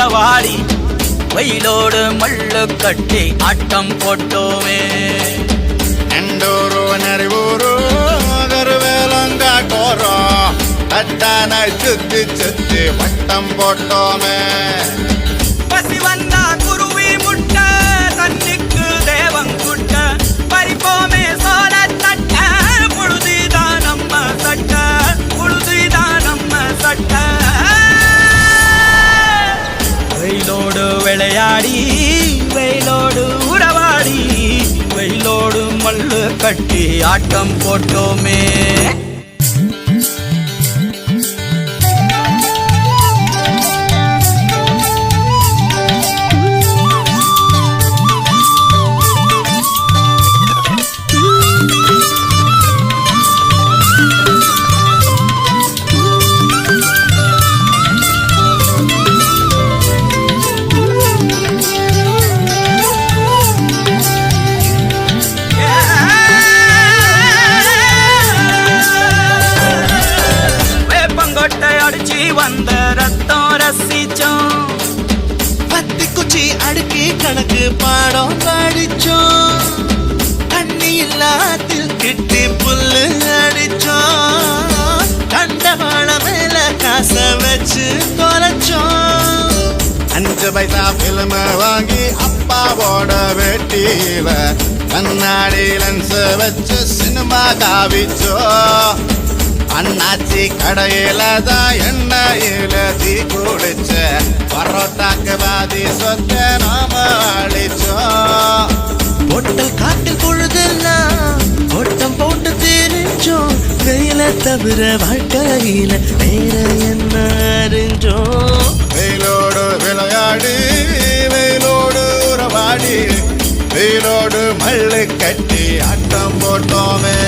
உறவாடி வெயிலோடு மல்லு கட்டி ஆட்டம் போட்டோமே. எண்டூரு நரிவூரு கருவேலங்காட்டோரோ தட்டான சுத்தி சுத்தி வட்டம் போட்டோமே. பசி வந்தா குருவி முட்ட தண்ணிக்கு தேவங்குட்ட பறிப்போமே சோழ தட்ட புழுதிதான் நம்ம சட்ட புழுதிதான் நம்ம சட்ட. வெயிலோடு விளையாடி வெயிலோடு உறவாடி வெயிலோடு மல்லு கட்டி ஆட்டம் போட்டோமே. வந்த ரத்தம் ரசிச்சோம் பத்தி குச்சி அடுக்கி கணக்கு பாடம் படிச்சோம். தண்ணி இல்லாத்தில் கிட்டி புல்லு அடிச்சோம். கண்டவாள மேல காச வச்சு தொலைச்சோம். 5 பைசா பிலிம வாங்கி அப்பாவோட வெட்டியில கண்ணாடி லென்ஸ் வச்சு சினிமா காவிச்சோ. அண்ணாச்சி கடையில தான் எண்ணெயில தீ குடிச்ச பரோட்டாக்கு பாதி சொத்த நாம அழிச்சோம். பொட்டல் காட்டில் பொழுதெல்லாம் ஓட்டம் போட்டு தெரிஞ்சோம். வெயில தவிர வாழ்க்கையில வேற என்ன அறிஞ்சோம். வெயிலோடு விளையாடி வெயிலோடு உறவாடி வெயிலோடு மல்லு கட்டி ஆட்டம் போட்டோமே.